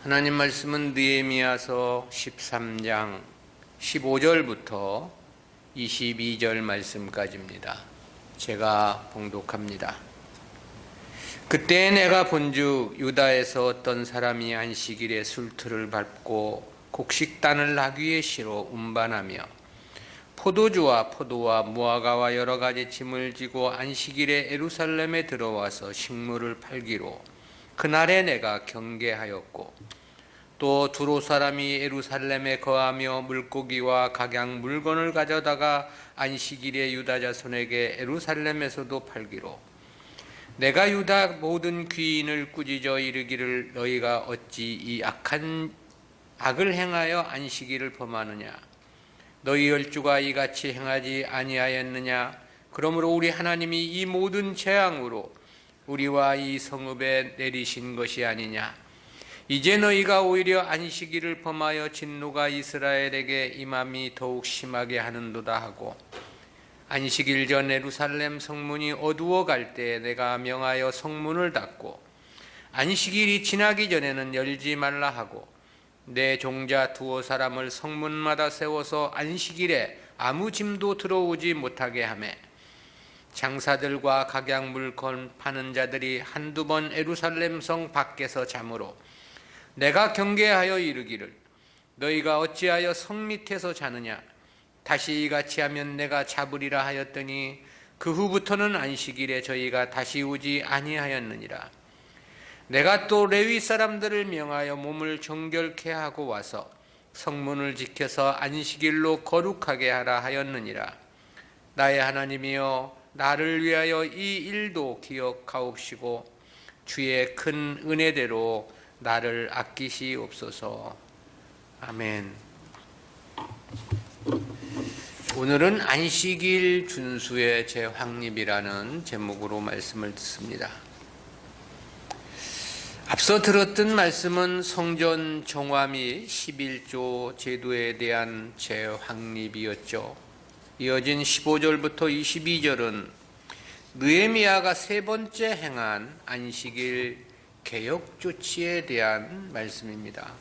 하나님 말씀은 느헤미야서 13장 15절부터 22절 말씀까지입니다. 제가 봉독합니다. 그때 내가 본즉 유다에서 어떤 사람이 안식일에 술틀을 밟고 곡식단을 나귀의 시로 운반하며 포도주와 포도와 무화과와 여러 가지 짐을 지고 안식일에 예루살렘에 들어와서 식물을 팔기로 그날에 내가 경계하였고, 또 두로 사람이 예루살렘에 거하며 물고기와 각양 물건을 가져다가 안식일에 유다 자손에게 예루살렘에서도 팔기로 내가 유다 모든 귀인을 꾸짖어 이르기를 너희가 어찌 이 악한 악을 행하여 안식일을 범하느냐? 너희 열주가 이같이 행하지 아니하였느냐? 그러므로 우리 하나님이 이 모든 재앙으로 우리와 이 성읍에 내리신 것이 아니냐? 이제 너희가 오히려 안식일을 범하여 진노가 이스라엘에게 임함이 더욱 심하게 하는도다 하고, 안식일 전 예루살렘 성문이 어두워 갈 때 내가 명하여 성문을 닫고 안식일이 지나기 전에는 열지 말라 하고, 내 종자 두어 사람을 성문마다 세워서 안식일에 아무 짐도 들어오지 못하게 하며, 장사들과 각양 물건 파는 자들이 한두 번 예루살렘 성 밖에서 자므로 내가 경계하여 이르기를 너희가 어찌하여 성 밑에서 자느냐? 다시 이같이 하면 내가 잡으리라 하였더니 그 후부터는 안식일에 저희가 다시 오지 아니하였느니라. 내가 또 레위 사람들을 명하여 몸을 정결케 하고 와서 성문을 지켜서 안식일로 거룩하게 하라 하였느니라. 나의 하나님이여, 나를 위하여 이 일도 기억하옵시고 주의 큰 은혜대로 나를 아끼시옵소서. 아멘. 오늘은 안식일 준수의 재확립이라는 제목으로 말씀을 듣습니다. 앞서 들었던 말씀은 성전 정화 및 11조 제도에 대한 재확립이었죠. 이어진 15절부터 22절은 느헤미야가 세 번째 행한 안식일 개혁 조치에 대한 말씀입니다.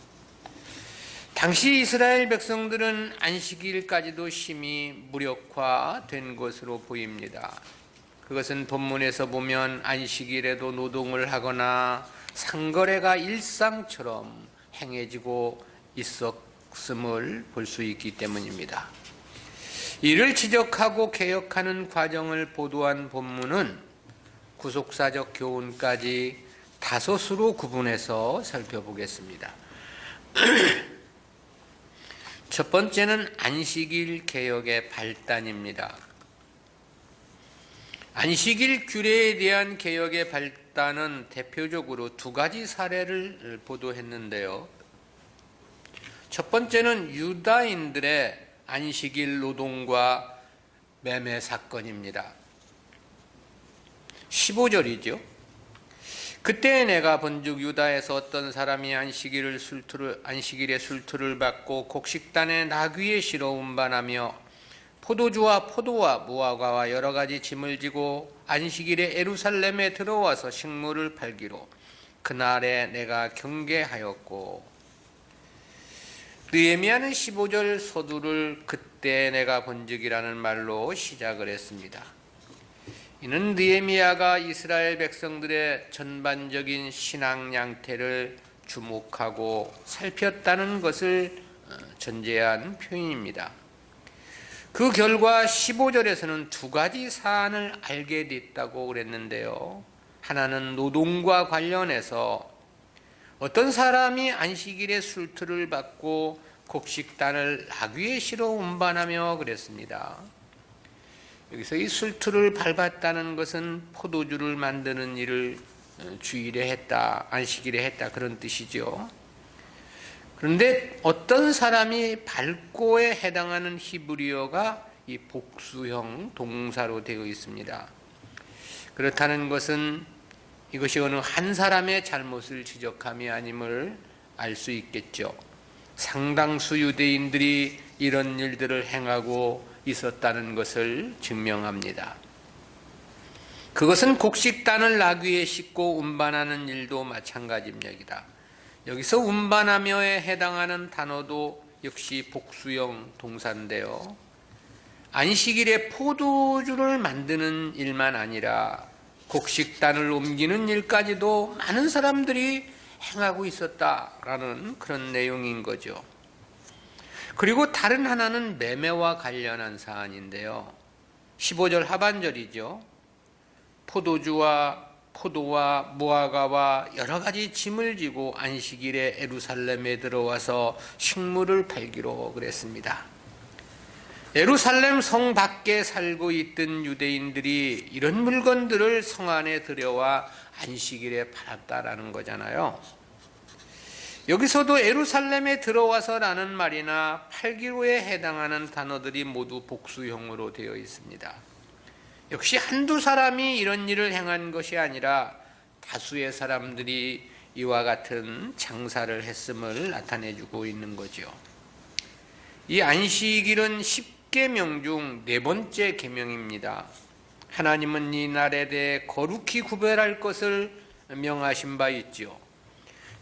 당시 이스라엘 백성들은 안식일까지도 심히 무력화된 것으로 보입니다. 그것은 본문에서 보면 안식일에도 노동을 하거나 상거래가 일상처럼 행해지고 있었음을 볼 수 있기 때문입니다. 이를 지적하고 개혁하는 과정을 보도한 본문은 구속사적 교훈까지 다섯으로 구분해서 살펴보겠습니다. 첫 번째는 안식일 개혁의 발단입니다. 안식일 규례에 대한 개혁의 발단은 대표적으로 두 가지 사례를 보도했는데요. 첫 번째는 유다인들의 안식일 노동과 매매 사건입니다. 15절이죠. 그때 내가 본즉 유다에서 어떤 사람이 안식일에 술틀을 받고 곡식단에 나귀의 시로 운반하며 포도주와 포도와 무화과와 여러 가지 짐을 지고 안식일에 예루살렘에 들어와서 식물을 팔기로 그날에 내가 경계하였고, 느헤미야는 15절 서두를 그때 내가 본즉이라는 말로 시작을 했습니다. 이는 느헤미야가 이스라엘 백성들의 전반적인 신앙 양태를 주목하고 살폈다는 것을 전제한 표현입니다. 그 결과 15절에서는 두 가지 사안을 알게 됐다고 그랬는데요. 하나는 노동과 관련해서 어떤 사람이 안식일에 술틀을 받고 곡식단을 나귀의 시로 운반하며 그랬습니다. 여기서 이 술틀을 밟았다는 것은 포도주를 만드는 일을 주일에 했다, 안식일에 했다, 그런 뜻이죠. 그런데 어떤 사람이 밟고에 해당하는 히브리어가 이 복수형 동사로 되어 있습니다. 그렇다는 것은 이것이 어느 한 사람의 잘못을 지적함이 아님을 알 수 있겠죠. 상당수 유대인들이 이런 일들을 행하고 있었다는 것을 증명합니다. 그것은 곡식단을 나귀에 싣고 운반하는 일도 마찬가지입니다. 여기서 운반하며에 해당하는 단어도 역시 복수형 동사인데요. 안식일에 포도주를 만드는 일만 아니라 곡식단을 옮기는 일까지도 많은 사람들이 행하고 있었다라는 그런 내용인 거죠. 그리고 다른 하나는 매매와 관련한 사안인데요. 15절 하반절이죠. 포도와 무화과와 여러 가지 짐을 지고 안식일에 예루살렘에 들어와서 식물을 팔기로 그랬습니다. 예루살렘 성 밖에 살고 있던 유대인들이 이런 물건들을 성 안에 들여와 안식일에 팔았다라는 거잖아요. 여기서도 예루살렘에 들어와서라는 말이나 팔기로에 해당하는 단어들이 모두 복수형으로 되어 있습니다. 역시 한두 사람이 이런 일을 행한 것이 아니라 다수의 사람들이 이와 같은 장사를 했음을 나타내주고 있는 거죠. 이 안식일은 10계명 중 네 번째 계명입니다. 하나님은 이 날에 대해 거룩히 구별할 것을 명하신 바 있죠.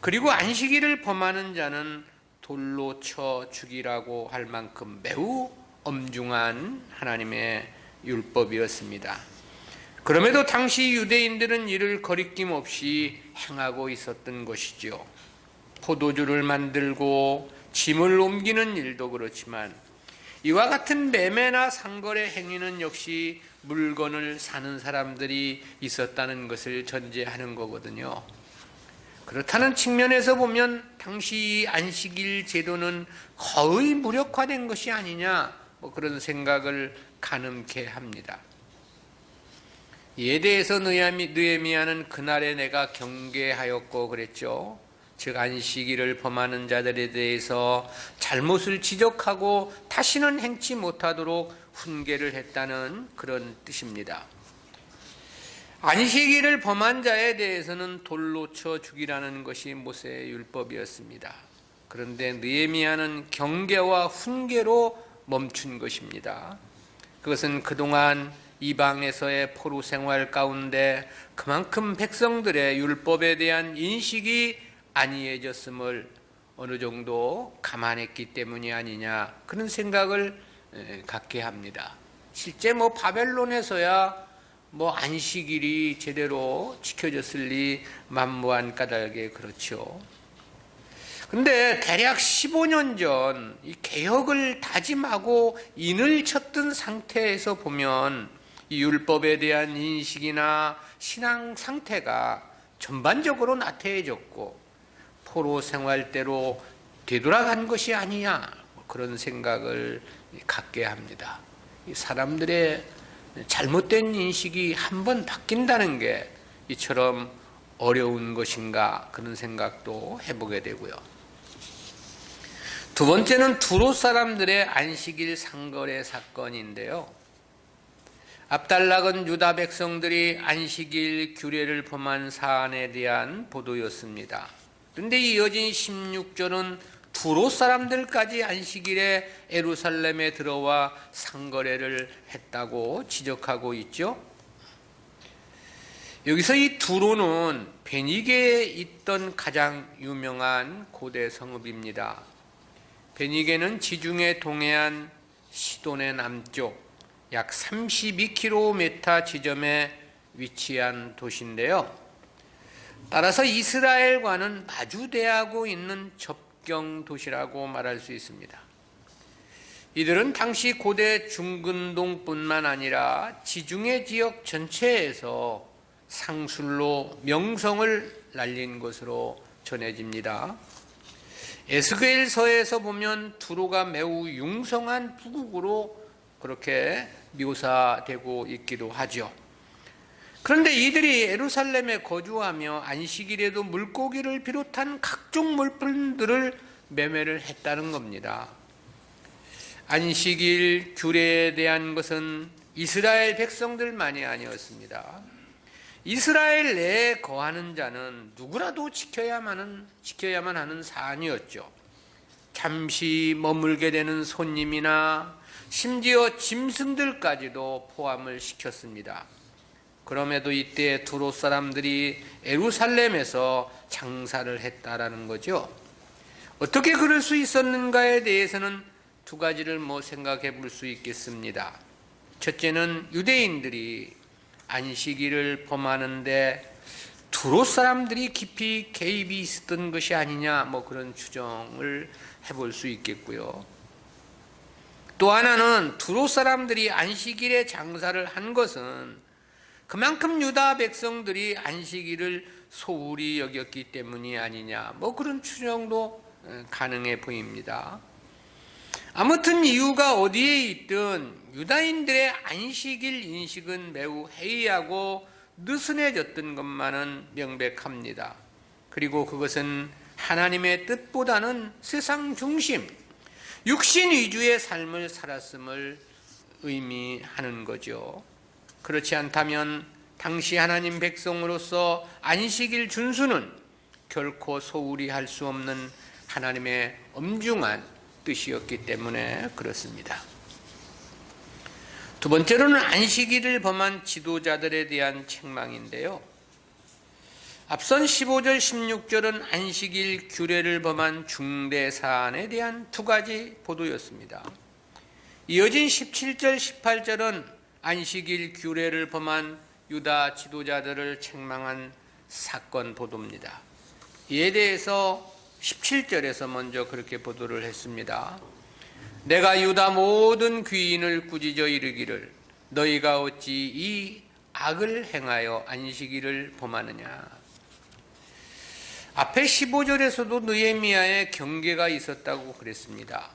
그리고 안식일을 범하는 자는 돌로 쳐 죽이라고 할 만큼 매우 엄중한 하나님의 율법이었습니다. 그럼에도 당시 유대인들은 이를 거리낌 없이 행하고 있었던 것이죠. 포도주를 만들고 짐을 옮기는 일도 그렇지만 이와 같은 매매나 상거래 행위는 역시 물건을 사는 사람들이 있었다는 것을 전제하는 거거든요. 그렇다는 측면에서 보면 당시 안식일 제도는 거의 무력화된 것이 아니냐 그런 생각을 가늠케 합니다. 이에 대해서 느헤미야는 그날에 내가 경계하였고 그랬죠. 즉 안식일을 범하는 자들에 대해서 잘못을 지적하고 다시는 행치 못하도록 훈계를 했다는 그런 뜻입니다. 안식일을 범한 자에 대해서는 돌로 쳐 죽이라는 것이 모세의 율법이었습니다. 그런데 느헤미야는 경계와 훈계로 멈춘 것입니다. 그것은 그동안 이방에서의 포로 생활 가운데 그만큼 백성들의 율법에 대한 인식이 안이해졌음을 어느 정도 감안했기 때문이 아니냐 그런 생각을 갖게 합니다. 실제 바벨론에서야 안식일이 제대로 지켜졌을 리 만무한 까닭에 그렇죠. 근데 대략 15년 전 이 개혁을 다짐하고 인을 쳤던 상태에서 보면 이 율법에 대한 인식이나 신앙 상태가 전반적으로 나태해졌고 포로 생활대로 되돌아간 것이 아니냐 그런 생각을 갖게 합니다. 이 사람들의 잘못된 인식이 한번 바뀐다는 게 이처럼 어려운 것인가 그런 생각도 해보게 되고요. 두 번째는 두로 사람들의 안식일 상거래 사건인데요. 압달락은 유다 백성들이 안식일 규례를 범한 사안에 대한 보도였습니다. 그런데 이어진 16절은 두로 사람들까지 안식일에 예루살렘에 들어와 상거래를 했다고 지적하고 있죠. 여기서 이 두로는 베니게에 있던 가장 유명한 고대 성읍입니다. 베니게는 지중해 동해안 시돈의 남쪽 약 32km 지점에 위치한 도시인데요. 따라서 이스라엘과는 마주대하고 있는 접경 도시라고 말할 수 있습니다. 이들은 당시 고대 중근동뿐만 아니라 지중해 지역 전체에서 상술로 명성을 날린 것으로 전해집니다. 에스겔서에서 보면 두로가 매우 융성한 부국으로 그렇게 묘사되고 있기도 하죠. 그런데 이들이 예루살렘에 거주하며 안식일에도 물고기를 비롯한 각종 물품들을 매매를 했다는 겁니다. 안식일 규례에 대한 것은 이스라엘 백성들만이 아니었습니다. 이스라엘 내에 거하는 자는 누구라도 지켜야만 하는 사안이었죠. 잠시 머물게 되는 손님이나 심지어 짐승들까지도 포함을 시켰습니다. 그럼에도 이때 두로 사람들이 예루살렘에서 장사를 했다라는 거죠. 어떻게 그럴 수 있었는가에 대해서는 두 가지를 생각해 볼 수 있겠습니다. 첫째는 유대인들이 안식일을 범하는데 두로 사람들이 깊이 개입이 있었던 것이 아니냐, 그런 추정을 해볼 수 있겠고요. 또 하나는 두로 사람들이 안식일에 장사를 한 것은 그만큼 유다 백성들이 안식일을 소홀히 여겼기 때문이 아니냐, 그런 추정도 가능해 보입니다. 아무튼 이유가 어디에 있든 유다인들의 안식일 인식은 매우 해이하고 느슨해졌던 것만은 명백합니다. 그리고 그것은 하나님의 뜻보다는 세상 중심, 육신 위주의 삶을 살았음을 의미하는 거죠. 그렇지 않다면 당시 하나님 백성으로서 안식일 준수는 결코 소홀히 할 수 없는 하나님의 엄중한 뜻이었기 때문에 그렇습니다. 두 번째로는 안식일을 범한 지도자들에 대한 책망인데요. 앞선 15절, 16절은 안식일 규례를 범한 중대 사안에 대한 두 가지 보도였습니다. 이어진 17절, 18절은 안식일 규례를 범한 유다 지도자들을 책망한 사건 보도입니다. 이에 대해서 17절에서 먼저 그렇게 보도를 했습니다. 내가 유다 모든 귀인을 꾸짖어 이르기를 너희가 어찌 이 악을 행하여 안식일을 범하느냐. 앞에 15절에서도 느헤미야의 경계가 있었다고 그랬습니다.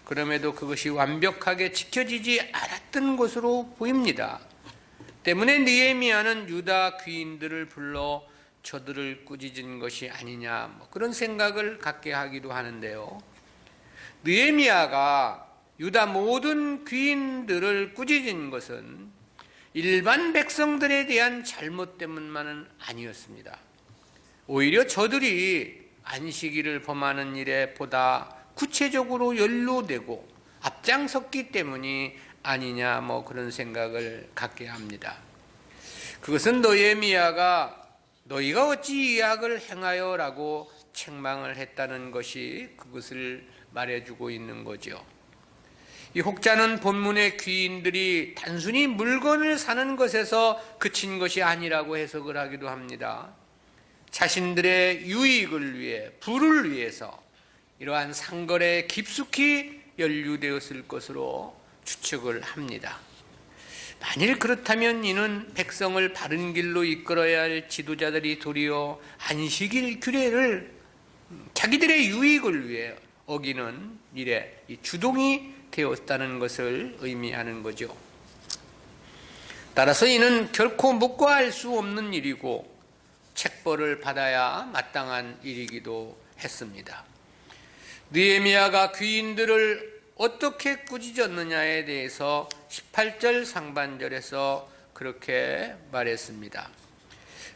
그럼에도 그것이 완벽하게 지켜지지 않았던 것으로 보입니다. 때문에 느헤미야는 유다 귀인들을 불러 저들을 꾸짖은 것이 아니냐, 그런 생각을 갖게 하기도 하는데요. 느헤미야가 유다 모든 귀인들을 꾸짖은 것은 일반 백성들에 대한 잘못 때문만은 아니었습니다. 오히려 저들이 안식일을 범하는 일에 보다 구체적으로 연루되고 앞장섰기 때문이 아니냐, 그런 생각을 갖게 합니다. 그것은 느헤미야가 너희가 어찌 이 악을 행하여 라고 책망을 했다는 것이 그것을 말해주고 있는 거죠. 이 혹자는 본문의 귀인들이 단순히 물건을 사는 것에서 그친 것이 아니라고 해석을 하기도 합니다. 자신들의 유익을 위해, 부를 위해서 이러한 상거래에 깊숙이 연루되었을 것으로 추측을 합니다. 만일 그렇다면 이는 백성을 바른 길로 이끌어야 할 지도자들이 도리어 안식일 규례를 자기들의 유익을 위해 어기는 일에 주동이 되었다는 것을 의미하는 거죠. 따라서 이는 결코 묵과할 수 없는 일이고 책벌을 받아야 마땅한 일이기도 했습니다. 느헤미야가 귀인들을 어떻게 꾸짖었느냐에 대해서 18절 상반절에서 그렇게 말했습니다.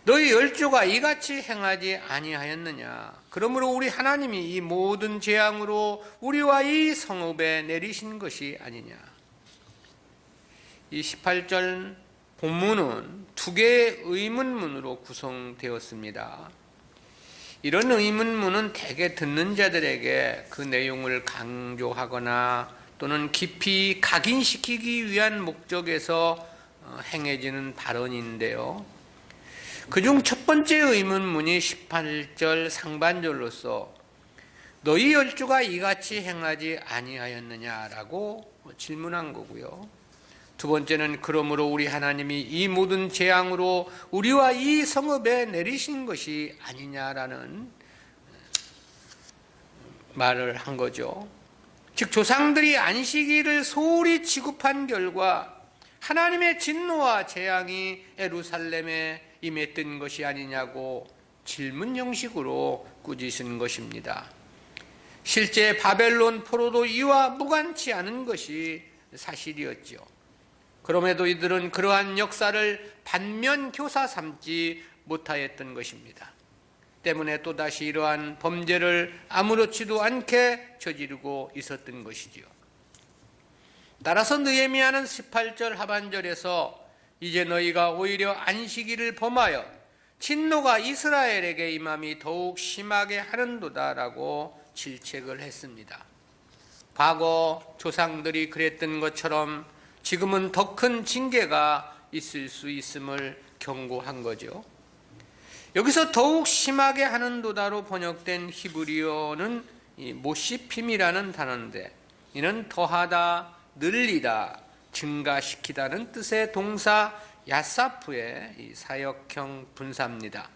너희 열조가 이같이 행하지 아니하였느냐. 그러므로 우리 하나님이 이 모든 재앙으로 우리와 이 성읍에 내리신 것이 아니냐. 이 18절 본문은 두 개의 의문문으로 구성되었습니다. 이런 의문문은 대개 듣는 자들에게 그 내용을 강조하거나 또는 깊이 각인시키기 위한 목적에서 행해지는 발언인데요. 그중 첫 번째 의문문이 18절 상반절로서 너희 열조가 이같이 행하지 아니하였느냐라고 질문한 거고요. 두 번째는 그러므로 우리 하나님이 이 모든 재앙으로 우리와 이 성읍에 내리신 것이 아니냐라는 말을 한 거죠. 즉 조상들이 안식일을 소홀히 취급한 결과 하나님의 진노와 재앙이 예루살렘에 임했던 것이 아니냐고 질문 형식으로 꾸짖은 것입니다. 실제 바벨론 포로도 이와 무관치 않은 것이 사실이었죠. 그럼에도 이들은 그러한 역사를 반면교사 삼지 못하였던 것입니다. 때문에 또다시 이러한 범죄를 아무렇지도 않게 저지르고 있었던 것이지요. 따라서 느헤미야는 18절 하반절에서 이제 너희가 오히려 안식일을 범하여 진노가 이스라엘에게 임함이 더욱 심하게 하는도다라고 질책을 했습니다. 과거 조상들이 그랬던 것처럼 지금은 더 큰 징계가 있을 수 있음을 경고한 거죠. 여기서 더욱 심하게 하는도다로 번역된 히브리어는 모시핌이라는 단어인데, 이는 더하다, 늘리다, 증가시키다는 뜻의 동사 야사프의 사역형 분사입니다.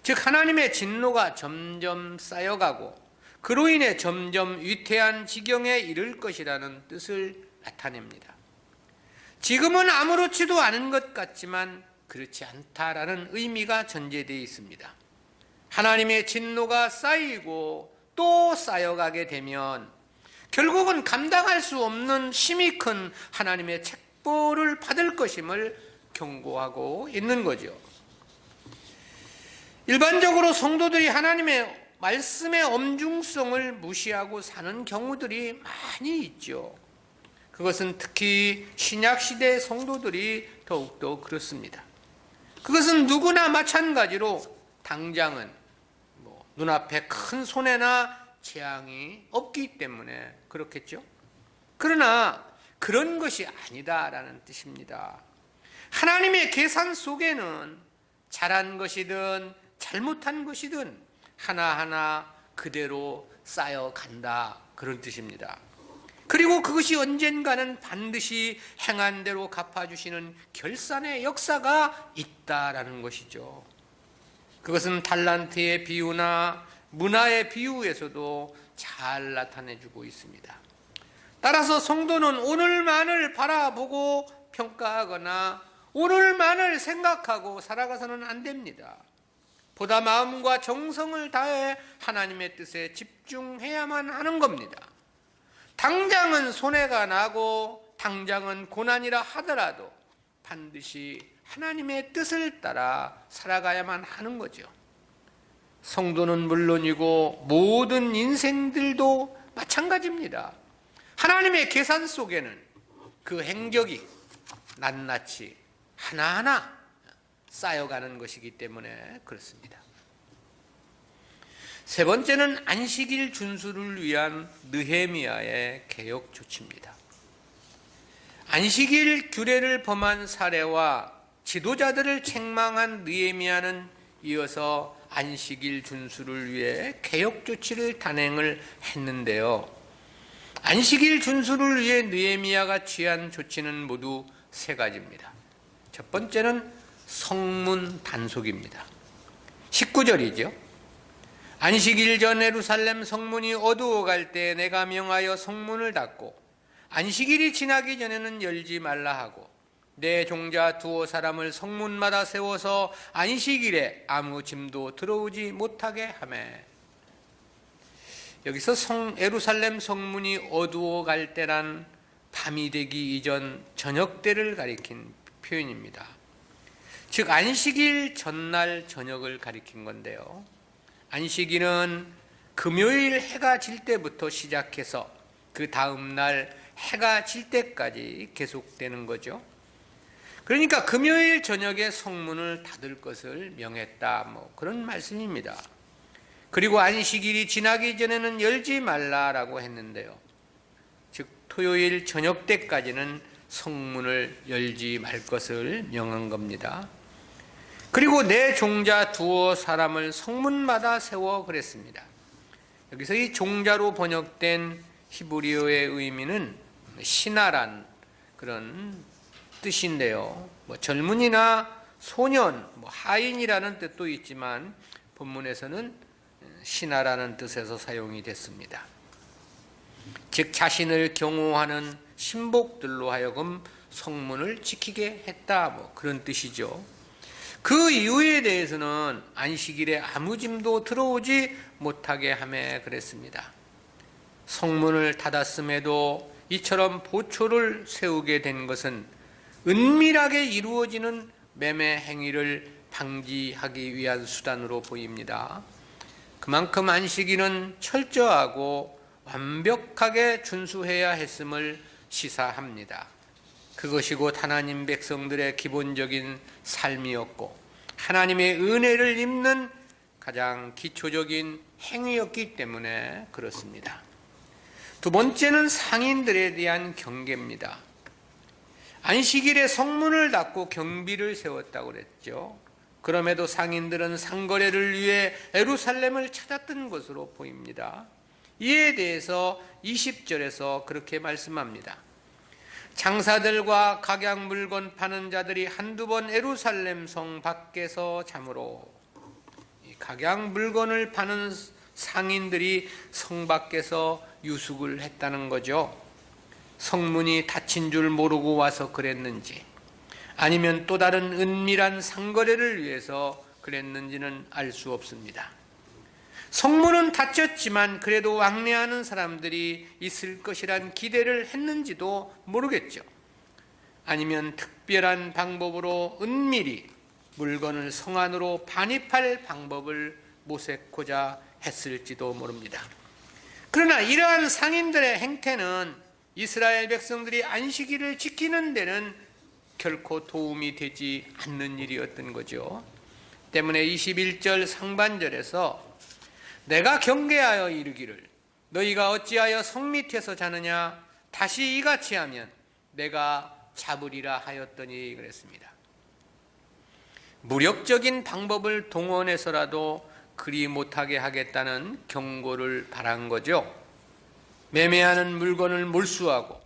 즉 하나님의 진노가 점점 쌓여가고 그로 인해 점점 위태한 지경에 이를 것이라는 뜻을 나타냅니다. 지금은 아무렇지도 않은 것 같지만 그렇지 않다라는 의미가 전제되어 있습니다. 하나님의 진노가 쌓이고 또 쌓여가게 되면 결국은 감당할 수 없는 심히 큰 하나님의 책보를 받을 것임을 경고하고 있는 거죠. 일반적으로 성도들이 하나님의 말씀의 엄중성을 무시하고 사는 경우들이 많이 있죠. 그것은 특히 신약시대 성도들이 더욱더 그렇습니다. 그것은 누구나 마찬가지로 당장은 눈앞에 큰 손해나 재앙이 없기 때문에 그렇겠죠. 그러나 그런 것이 아니다라는 뜻입니다. 하나님의 계산 속에는 잘한 것이든 잘못한 것이든 하나하나 그대로 쌓여간다, 그런 뜻입니다. 그리고 그것이 언젠가는 반드시 행한 대로 갚아주시는 결산의 역사가 있다라는 것이죠. 그것은 달란트의 비유나 문화의 비유에서도 잘 나타내주고 있습니다. 따라서 성도는 오늘만을 바라보고 평가하거나 오늘만을 생각하고 살아가서는 안 됩니다. 보다 마음과 정성을 다해 하나님의 뜻에 집중해야만 하는 겁니다. 당장은 손해가 나고 당장은 고난이라 하더라도 반드시 하나님의 뜻을 따라 살아가야만 하는 거죠. 성도는 물론이고 모든 인생들도 마찬가지입니다. 하나님의 계산 속에는 그 행적이 낱낱이 하나하나 쌓여가는 것이기 때문에 그렇습니다. 세 번째는 안식일 준수를 위한 느헤미야의 개혁 조치입니다. 안식일 규례를 범한 사례와 지도자들을 책망한 느헤미야는 이어서 안식일 준수를 위해 개혁 조치를 단행을 했는데요. 안식일 준수를 위해 느헤미야가 취한 조치는 모두 세 가지입니다. 첫 번째는 성문 단속입니다. 19절이죠. 안식일 전 예루살렘 성문이 어두워갈 때 내가 명하여 성문을 닫고 안식일이 지나기 전에는 열지 말라 하고 내 종자 두어 사람을 성문마다 세워서 안식일에 아무 짐도 들어오지 못하게 하매. 여기서 예루살렘 성문이 어두워갈 때란 밤이 되기 이전 저녁 때를 가리킨 표현입니다. 즉 안식일 전날 저녁을 가리킨 건데요. 안식일은 금요일 해가 질 때부터 시작해서 그 다음 날 해가 질 때까지 계속되는 거죠. 그러니까 금요일 저녁에 성문을 닫을 것을 명했다, 그런 말씀입니다. 그리고 안식일이 지나기 전에는 열지 말라라고 했는데요. 즉 토요일 저녁 때까지는 성문을 열지 말 것을 명한 겁니다. 그리고 내 종자 두어 사람을 성문마다 세워 그랬습니다. 여기서 이 종자로 번역된 히브리어의 의미는 신하란 그런 뜻인데요. 젊은이나 소년, 하인이라는 뜻도 있지만 본문에서는 신하라는 뜻에서 사용이 됐습니다. 즉 자신을 경호하는 신복들로 하여금 성문을 지키게 했다, 그런 뜻이죠. 그 이유에 대해서는 안식일에 아무 짐도 들어오지 못하게 하며 그랬습니다. 성문을 닫았음에도 이처럼 보초를 세우게 된 것은 은밀하게 이루어지는 매매 행위를 방지하기 위한 수단으로 보입니다. 그만큼 안식일은 철저하고 완벽하게 준수해야 했음을 시사합니다. 그것이 곧 하나님 백성들의 기본적인 삶이었고 하나님의 은혜를 입는 가장 기초적인 행위였기 때문에 그렇습니다. 두 번째는 상인들에 대한 경계입니다. 안식일에 성문을 닫고 경비를 세웠다고 그랬죠. 그럼에도 상인들은 상거래를 위해 예루살렘을 찾았던 것으로 보입니다. 이에 대해서 20절에서 그렇게 말씀합니다. 장사들과 각양 물건 파는 자들이 한두 번 예루살렘 성 밖에서 자므로, 각양 물건을 파는 상인들이 성 밖에서 유숙을 했다는 거죠. 성문이 닫힌 줄 모르고 와서 그랬는지 아니면 또 다른 은밀한 상거래를 위해서 그랬는지는 알 수 없습니다. 성문은 닫혔지만 그래도 왕래하는 사람들이 있을 것이란 기대를 했는지도 모르겠죠. 아니면 특별한 방법으로 은밀히 물건을 성 안으로 반입할 방법을 모색고자 했을지도 모릅니다. 그러나 이러한 상인들의 행태는 이스라엘 백성들이 안식일을 지키는 데는 결코 도움이 되지 않는 일이었던 거죠. 때문에 21절 상반절에서 내가 경계하여 이르기를 너희가 어찌하여 성 밑에서 자느냐 다시 이같이 하면 내가 잡으리라 하였더니 그랬습니다. 무력적인 방법을 동원해서라도 그리 못하게 하겠다는 경고를 바란 거죠. 매매하는 물건을 몰수하고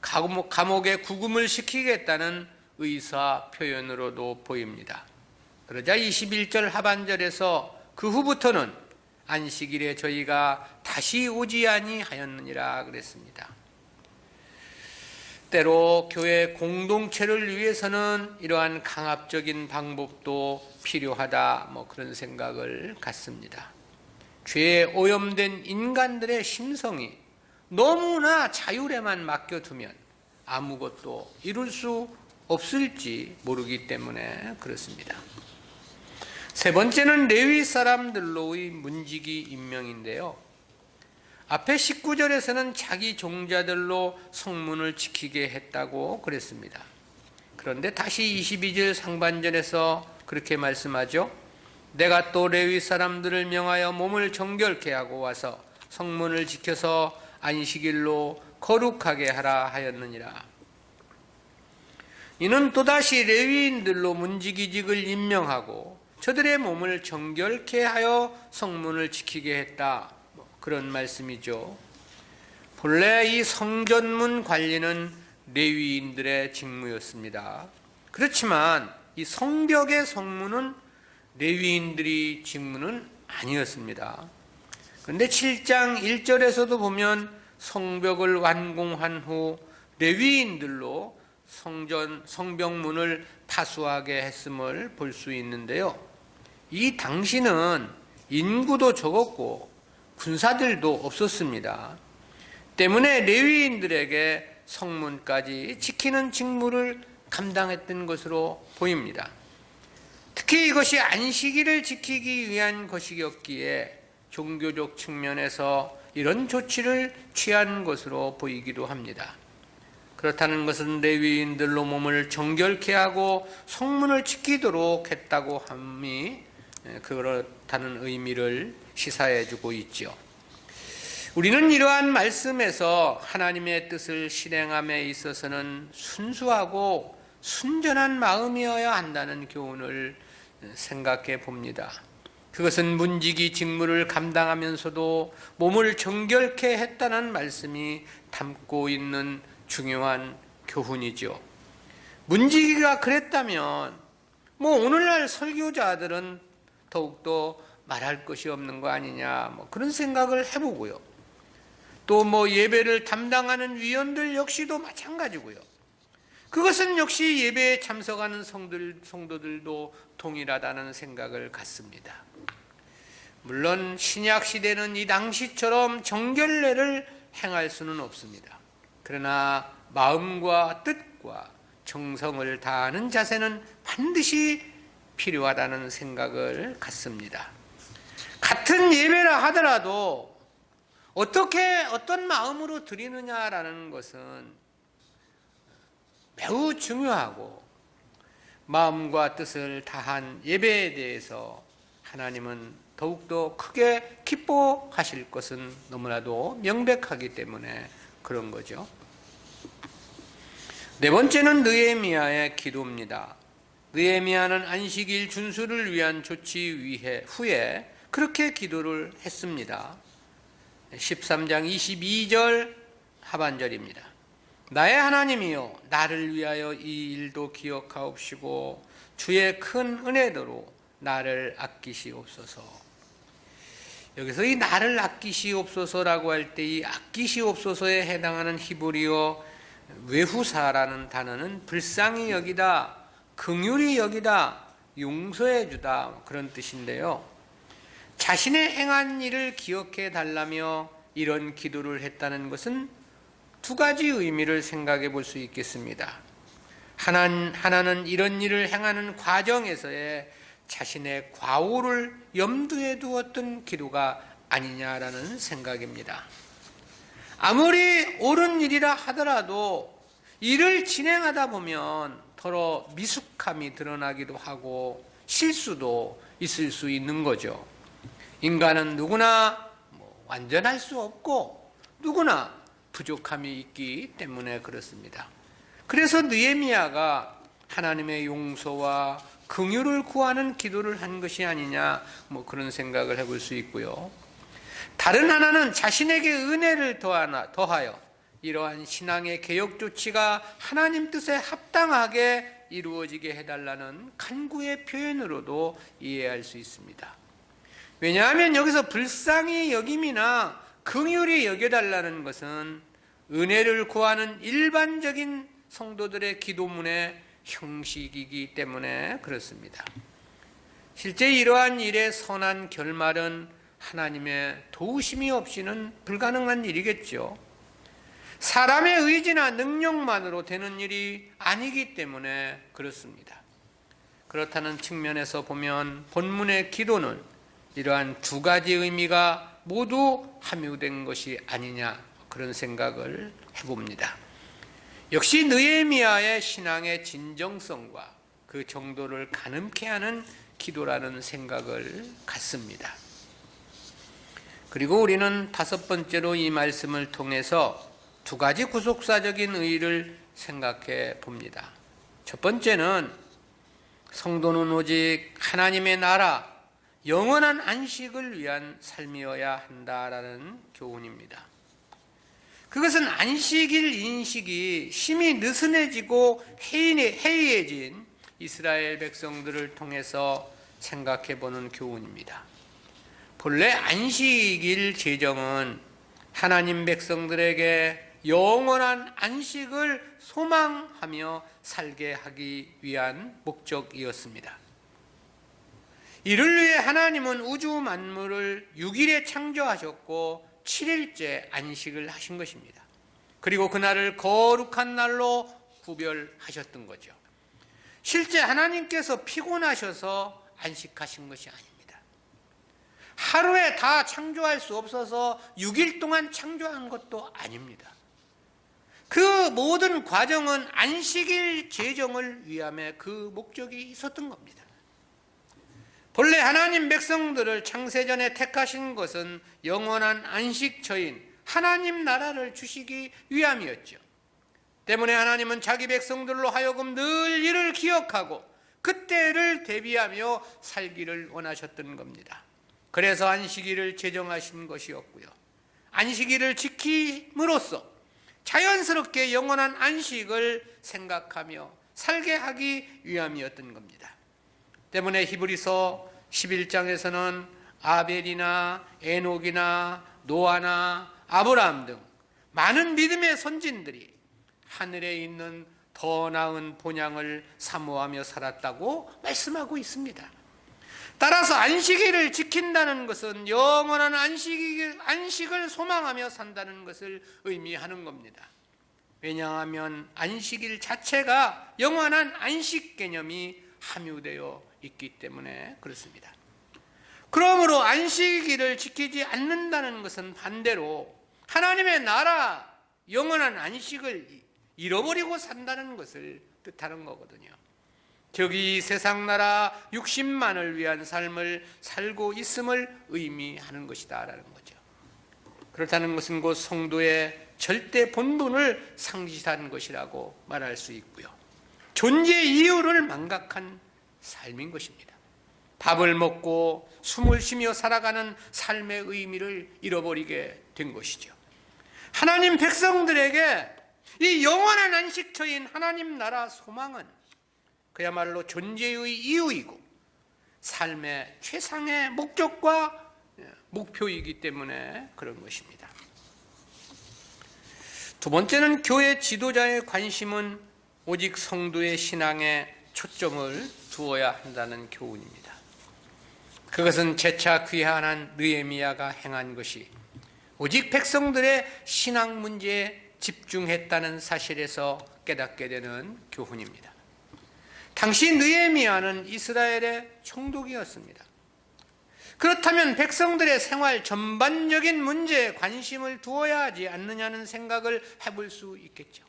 감옥에 구금을 시키겠다는 의사 표현으로도 보입니다. 그러자 21절 하반절에서 그 후부터는 안식일에 저희가 다시 오지 아니하였느니라 그랬습니다. 때로 교회 공동체를 위해서는 이러한 강압적인 방법도 필요하다, 그런 생각을 갖습니다. 죄에 오염된 인간들의 심성이 너무나 자율에만 맡겨두면 아무것도 이룰 수 없을지 모르기 때문에 그렇습니다. 세 번째는 레위 사람들로의 문지기 임명인데요. 앞에 19절에서는 자기 종자들로 성문을 지키게 했다고 그랬습니다. 그런데 다시 22절 상반절에서 그렇게 말씀하죠. 내가 또 레위 사람들을 명하여 몸을 정결케 하고 와서 성문을 지켜서 안식일로 거룩하게 하라 하였느니라. 이는 또다시 레위인들로 문지기직을 임명하고 저들의 몸을 정결케 하여 성문을 지키게 했다, 그런 말씀이죠. 본래 이 성전문 관리는 레위인들의 직무였습니다. 그렇지만 이 성벽의 성문은 레위인들의 직무는 아니었습니다. 그런데 7장 1절에서도 보면 성벽을 완공한 후 레위인들로 성벽문을 파수하게 했음을 볼 수 있는데요. 이 당시는 인구도 적었고 군사들도 없었습니다. 때문에 레위인들에게 성문까지 지키는 직무를 감당했던 것으로 보입니다. 특히 이것이 안식일을 지키기 위한 것이었기에 종교적 측면에서 이런 조치를 취한 것으로 보이기도 합니다. 그렇다는 것은 레위인들로 몸을 정결케 하고 성문을 지키도록 했다고 함이 그렇다는 의미를 시사해 주고 있죠. 우리는 이러한 말씀에서 하나님의 뜻을 실행함에 있어서는 순수하고 순전한 마음이어야 한다는 교훈을 생각해 봅니다. 그것은 문지기 직무를 감당하면서도 몸을 정결케 했다는 말씀이 담고 있는 중요한 교훈이죠. 문지기가 그랬다면 오늘날 설교자들은 더욱더 말할 것이 없는 거 아니냐, 그런 생각을 해보고요. 또 예배를 담당하는 위원들 역시도 마찬가지고요. 그것은 역시 예배에 참석하는 성도들도 동일하다는 생각을 갖습니다. 물론 신약 시대는 이 당시처럼 정결례를 행할 수는 없습니다. 그러나 마음과 뜻과 정성을 다하는 자세는 반드시 필요하다는 생각을 갖습니다. 같은 예배라 하더라도 어떤 마음으로 드리느냐라는 것은 매우 중요하고 마음과 뜻을 다한 예배에 대해서 하나님은 더욱더 크게 기뻐하실 것은 너무나도 명백하기 때문에 그런 거죠. 네 번째는 느헤미야의 기도입니다. 느헤미야는 안식일 준수를 위한 조치 후에 그렇게 기도를 했습니다. 13장 22절 하반절입니다. 나의 하나님이여, 나를 위하여 이 일도 기억하옵시고 주의 큰 은혜대로 나를 아끼시옵소서. 여기서 이 나를 아끼시옵소서라고 할 때 이 아끼시옵소서에 해당하는 히브리어 외후사라는 단어는 불쌍히 여기다, 긍휼히 여기다, 용서해 주다, 그런 뜻인데요. 자신의 행한 일을 기억해 달라며 이런 기도를 했다는 것은 두 가지 의미를 생각해 볼 수 있겠습니다. 하나는 이런 일을 행하는 과정에서의 자신의 과오를 염두에 두었던 기도가 아니냐라는 생각입니다. 아무리 옳은 일이라 하더라도 일을 진행하다 보면 더러 미숙함이 드러나기도 하고 실수도 있을 수 있는 거죠. 인간은 누구나 완전할 수 없고 누구나 부족함이 있기 때문에 그렇습니다. 그래서 느헤미야가 하나님의 용서와 긍휼을 구하는 기도를 한 것이 아니냐, 그런 생각을 해볼 수 있고요. 다른 하나는 자신에게 은혜를 더하여 이러한 신앙의 개혁 조치가 하나님 뜻에 합당하게 이루어지게 해달라는 간구의 표현으로도 이해할 수 있습니다. 왜냐하면 여기서 불쌍히 여김이나 긍휼히 여겨달라는 것은 은혜를 구하는 일반적인 성도들의 기도문의 형식이기 때문에 그렇습니다. 실제 이러한 일의 선한 결말은 하나님의 도우심이 없이는 불가능한 일이겠죠. 사람의 의지나 능력만으로 되는 일이 아니기 때문에 그렇습니다. 그렇다는 측면에서 보면 본문의 기도는 이러한 두 가지 의미가 모두 함유된 것이 아니냐, 그런 생각을 해봅니다. 역시 느헤미야의 신앙의 진정성과 그 정도를 가늠케 하는 기도라는 생각을 갖습니다. 그리고 우리는 다섯 번째로 이 말씀을 통해서 두 가지 구속사적인 의의를 생각해 봅니다. 첫 번째는 성도는 오직 하나님의 나라, 영원한 안식을 위한 삶이어야 한다라는 교훈입니다. 그것은 안식일 인식이 심히 느슨해지고 해이해진 이스라엘 백성들을 통해서 생각해 보는 교훈입니다. 본래 안식일 제정은 하나님 백성들에게 영원한 안식을 소망하며 살게 하기 위한 목적이었습니다. 이를 위해 하나님은 우주 만물을 6일에 창조하셨고 7일째 안식을 하신 것입니다. 그리고 그날을 거룩한 날로 구별하셨던 거죠. 실제 하나님께서 피곤하셔서 안식하신 것이 아닙니다. 하루에 다 창조할 수 없어서 6일 동안 창조한 것도 아닙니다. 그 모든 과정은 안식일 제정을 위함에 그 목적이 있었던 겁니다. 본래 하나님 백성들을 창세전에 택하신 것은 영원한 안식처인 하나님 나라를 주시기 위함이었죠. 때문에 하나님은 자기 백성들로 하여금 늘 이를 기억하고 그때를 대비하며 살기를 원하셨던 겁니다. 그래서 안식일을 제정하신 것이었고요. 안식일을 지킴으로써 자연스럽게 영원한 안식을 생각하며 살게 하기 위함이었던 겁니다. 때문에 히브리서 11장에서는 아벨이나 에녹이나 노아나 아브라함 등 많은 믿음의 선진들이 하늘에 있는 더 나은 본향을 사모하며 살았다고 말씀하고 있습니다. 따라서 안식일을 지킨다는 것은 영원한 안식을 소망하며 산다는 것을 의미하는 겁니다. 왜냐하면 안식일 자체가 영원한 안식 개념이 함유되어 있기 때문에 그렇습니다. 그러므로 안식일을 지키지 않는다는 것은 반대로 하나님의 나라 영원한 안식을 잃어버리고 산다는 것을 뜻하는 거거든요. 저기 세상 나라 육신만을 위한 삶을 살고 있음을 의미하는 것이다라는 거죠. 그렇다는 것은 곧 성도의 절대 본분을 상실한 것이라고 말할 수 있고요. 존재 이유를 망각한 삶인 것입니다. 밥을 먹고 숨을 쉬며 살아가는 삶의 의미를 잃어버리게 된 것이죠. 하나님 백성들에게 이 영원한 안식처인 하나님 나라 소망은 그야말로 존재의 이유이고 삶의 최상의 목적과 목표이기 때문에 그런 것입니다. 두 번째는 교회 지도자의 관심은 오직 성도의 신앙에 초점을 두어야 한다는 교훈입니다. 그것은 재차 귀환한 느헤미야가 행한 것이 오직 백성들의 신앙 문제에 집중했다는 사실에서 깨닫게 되는 교훈입니다. 당시 느헤미야는 이스라엘의 총독이었습니다. 그렇다면 백성들의 생활 전반적인 문제에 관심을 두어야 하지 않느냐는 생각을 해볼 수 있겠죠.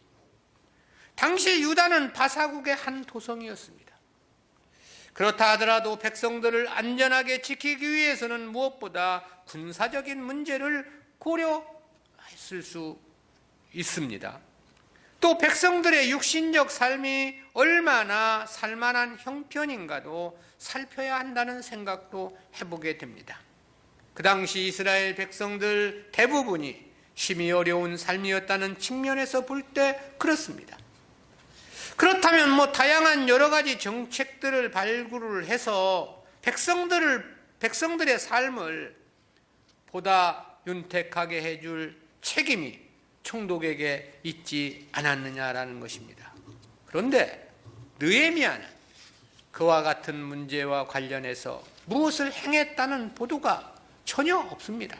당시 유다는 바사국의 한 도성이었습니다. 그렇다 하더라도 백성들을 안전하게 지키기 위해서는 무엇보다 군사적인 문제를 고려했을 수 있습니다. 또 백성들의 육신적 삶이 얼마나 살만한 형편인가도 살펴야 한다는 생각도 해보게 됩니다. 그 당시 이스라엘 백성들 대부분이 심히 어려운 삶이었다는 측면에서 볼 때 그렇습니다. 그렇다면 다양한 여러 가지 정책들을 발굴을 해서 백성들의 삶을 보다 윤택하게 해줄 책임이 총독에게 있지 않았느냐라는 것입니다. 그런데 느헤미야는 그와 같은 문제와 관련해서 무엇을 행했다는 보도가 전혀 없습니다.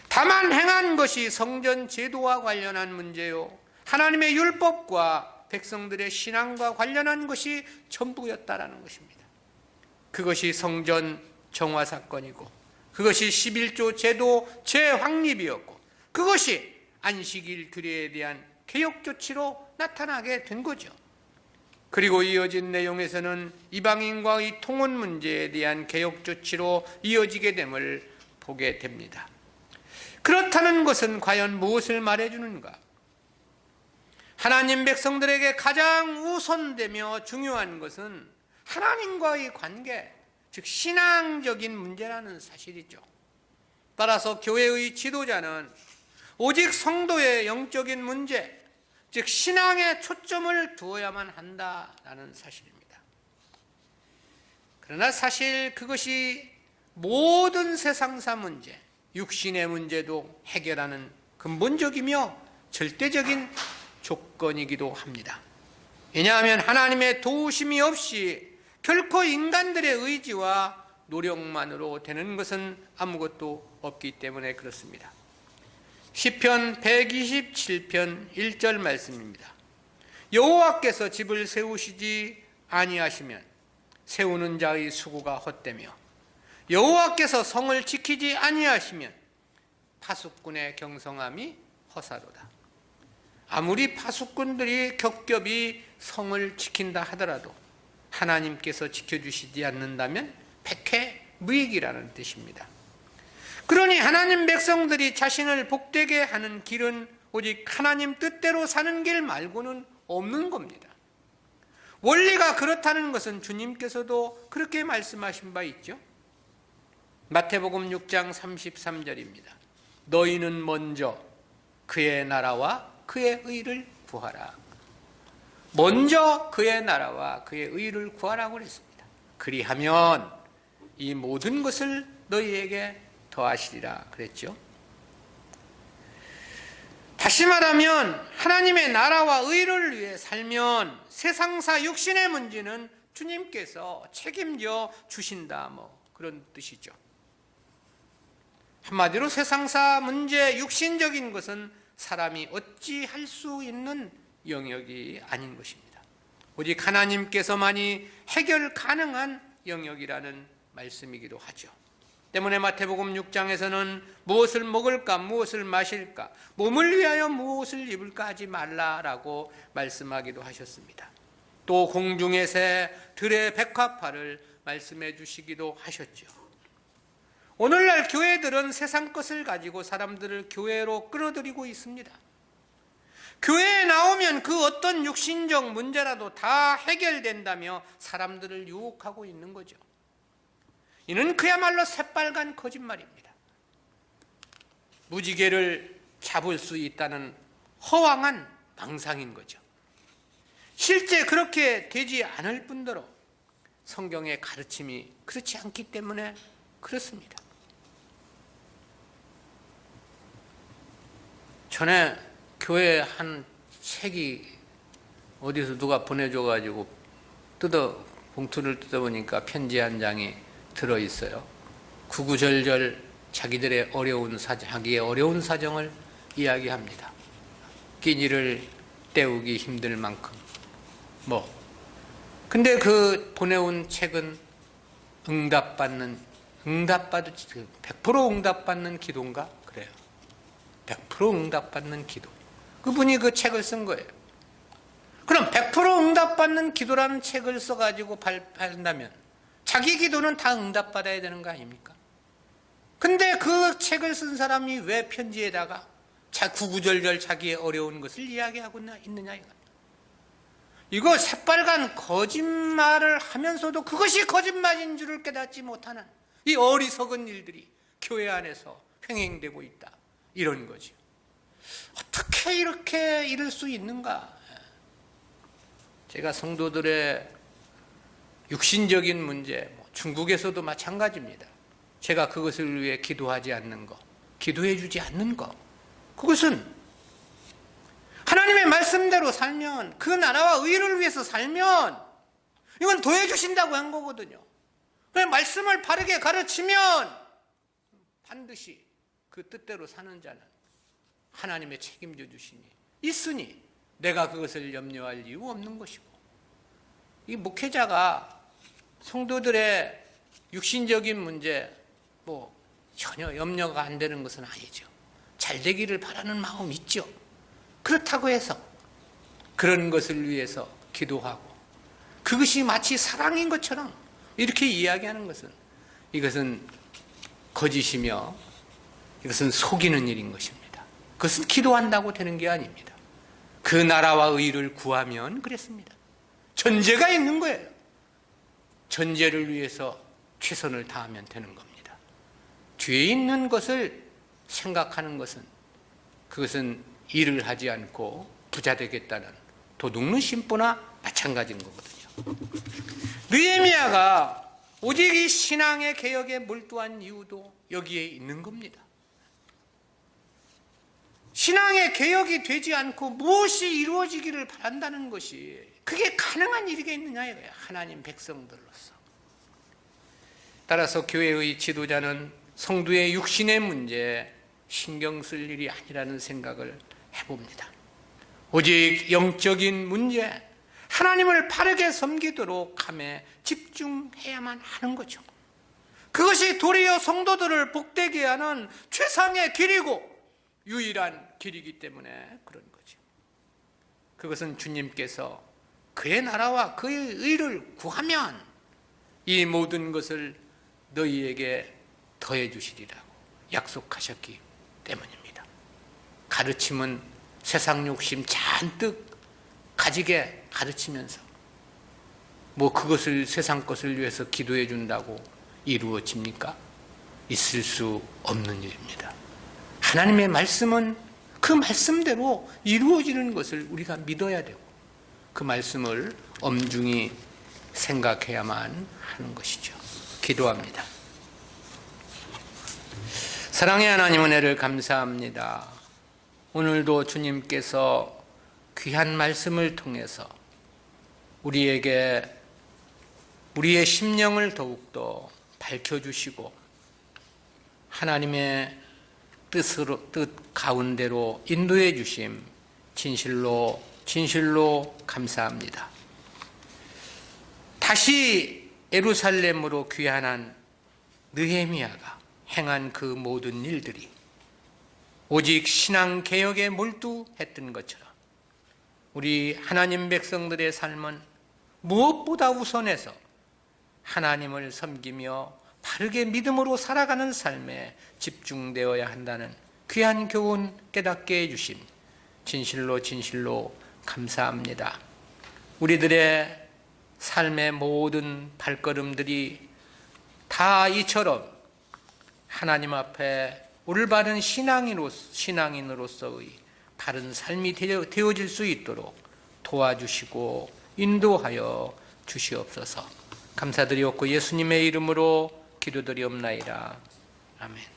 다만 행한 것이 성전 제도와 관련한 문제요, 하나님의 율법과 백성들의 신앙과 관련한 것이 전부였다라는 것입니다. 그것이 성전 정화 사건이고, 그것이 11조 제도 재확립이었고, 그것이 안식일 규례에 대한 개혁 조치로 나타나게 된 거죠. 그리고 이어진 내용에서는 이방인과의 통혼 문제에 대한 개혁 조치로 이어지게 됨을 보게 됩니다. 그렇다는 것은 과연 무엇을 말해주는가? 하나님 백성들에게 가장 우선되며 중요한 것은 하나님과의 관계, 즉 신앙적인 문제라는 사실이죠. 따라서 교회의 지도자는 오직 성도의 영적인 문제, 즉 신앙에 초점을 두어야만 한다라는 사실입니다. 그러나 사실 그것이 모든 세상사 문제, 육신의 문제도 해결하는 근본적이며 절대적인 조건이기도 합니다. 왜냐하면 하나님의 도우심이 없이 결코 인간들의 의지와 노력만으로 되는 것은 아무것도 없기 때문에 그렇습니다. 시편 127편 1절 말씀입니다. 여호와께서 집을 세우시지 아니하시면 세우는 자의 수고가 헛되며 여호와께서 성을 지키지 아니하시면 파수꾼의 경성함이 허사로다. 아무리 파수꾼들이 겹겹이 성을 지킨다 하더라도 하나님께서 지켜주시지 않는다면 백해무익이라는 뜻입니다. 그러니 하나님 백성들이 자신을 복되게 하는 길은 오직 하나님 뜻대로 사는 길 말고는 없는 겁니다. 원리가 그렇다는 것은 주님께서도 그렇게 말씀하신 바 있죠. 마태복음 6장 33절입니다. 너희는 먼저 그의 나라와 그의 의를 구하라. 먼저 그의 나라와 그의 의를 구하라고 그랬습니다. 그리하면 이 모든 것을 너희에게 더하시리라 그랬죠. 다시 말하면 하나님의 나라와 의를 위해 살면 세상사 육신의 문제는 주님께서 책임져 주신다, 그런 뜻이죠. 한마디로 세상사 문제, 육신적인 것은 사람이 어찌 할 수 있는 영역이 아닌 것입니다. 오직 하나님께서만이 해결 가능한 영역이라는 말씀이기도 하죠. 때문에 마태복음 6장에서는 무엇을 먹을까, 무엇을 마실까, 몸을 위하여 무엇을 입을까 하지 말라라고 말씀하기도 하셨습니다. 또 공중의 새, 들의 백합화를 말씀해 주시기도 하셨죠. 오늘날 교회들은 세상 것을 가지고 사람들을 교회로 끌어들이고 있습니다. 교회에 나오면 그 어떤 육신적 문제라도 다 해결된다며 사람들을 유혹하고 있는 거죠. 이는 그야말로 새빨간 거짓말입니다. 무지개를 잡을 수 있다는 허황한 망상인 거죠. 실제 그렇게 되지 않을 뿐더러 성경의 가르침이 그렇지 않기 때문에 그렇습니다. 전에 교회 한 책이 어디서 누가 보내줘가지고 봉투를 뜯어보니까 편지 한 장이 들어있어요. 구구절절 자기의 어려운 사정을 이야기합니다. 끼니를 때우기 힘들 만큼 근데 그 보내온 책은 100% 응답받는 기도인가? 그래요. 100% 응답받는 기도. 그분이 그 책을 쓴 거예요. 그럼 100% 응답받는 기도라는 책을 써가지고 발표한다면 자기 기도는 다 응답받아야 되는 거 아닙니까? 근데 그 책을 쓴 사람이 왜 편지에다가 구구절절 자기의 어려운 것을 이야기하고 있느냐 이거. 이거 새빨간 거짓말을 하면서도 그것이 거짓말인 줄을 깨닫지 못하는 이 어리석은 일들이 교회 안에서 횡행되고 있다. 이런 거죠. 어떻게 이렇게 이럴 수 있는가? 제가 성도들의 육신적인 문제, 중국에서도 마찬가지입니다. 제가 그것을 위해 기도하지 않는 것, 기도해 주지 않는 것, 그것은 하나님의 말씀대로 살면, 그 나라와 의를 위해서 살면 이건 도해 주신다고 한 거거든요. 말씀을 바르게 가르치면 반드시 그 뜻대로 사는 자는 하나님의 책임져 주시니 있으니 내가 그것을 염려할 이유 없는 것이고, 이 목회자가 성도들의 육신적인 문제 전혀 염려가 안 되는 것은 아니죠. 잘 되기를 바라는 마음 있죠. 그렇다고 해서 그런 것을 위해서 기도하고 그것이 마치 사랑인 것처럼 이렇게 이야기하는 것은 이것은 거짓이며 이것은 속이는 일인 것입니다. 그것은 기도한다고 되는 게 아닙니다. 그 나라와 의를 구하면 그랬습니다. 전제가 있는 거예요. 전제를 위해서 최선을 다하면 되는 겁니다. 뒤에 있는 것을 생각하는 것은 그것은 일을 하지 않고 부자 되겠다는 도둑놈 심보나 마찬가지인 거거든요. 느헤미야가 오직 이 신앙의 개혁에 몰두한 이유도 여기에 있는 겁니다. 신앙의 개혁이 되지 않고 무엇이 이루어지기를 바란다는 것이 그게 가능한 일이겠느냐 이거예요. 하나님 백성들로서. 따라서 교회의 지도자는 성도의 육신의 문제에 신경 쓸 일이 아니라는 생각을 해봅니다. 오직 영적인 문제, 하나님을 바르게 섬기도록 함에 집중해야만 하는 거죠. 그것이 도리어 성도들을 복되게 하는 최상의 길이고 유일한 길이기 때문에 그런 거죠. 그것은 주님께서 그의 나라와 그의 의를 구하면 이 모든 것을 너희에게 더해 주시리라고 약속하셨기 때문입니다. 가르침은 세상 욕심 잔뜩 가지게 가르치면서 그것을 세상 것을 위해서 기도해 준다고 이루어집니까? 있을 수 없는 일입니다. 하나님의 말씀은 그 말씀대로 이루어지는 것을 우리가 믿어야 되고 그 말씀을 엄중히 생각해야만 하는 것이죠. 기도합니다. 사랑의 하나님, 은혜를 감사합니다. 오늘도 주님께서 귀한 말씀을 통해서 우리에게 우리의 심령을 더욱더 밝혀주시고 하나님의 뜻 가운데로 인도해 주심 진실로 감사합니다. 다시 예루살렘으로 귀환한 느헤미야가 행한 그 모든 일들이 오직 신앙개혁에 몰두했던 것처럼 우리 하나님 백성들의 삶은 무엇보다 우선해서 하나님을 섬기며 바르게 믿음으로 살아가는 삶에 집중되어야 한다는 귀한 교훈 깨닫게 해주심 진실로 감사합니다. 우리들의 삶의 모든 발걸음들이 다 이처럼 하나님 앞에 올바른 신앙인으로서의 바른 삶이 되어질 수 있도록 도와주시고 인도하여 주시옵소서. 감사드리옵고 예수님의 이름으로 기도드리옵나이다. 아멘.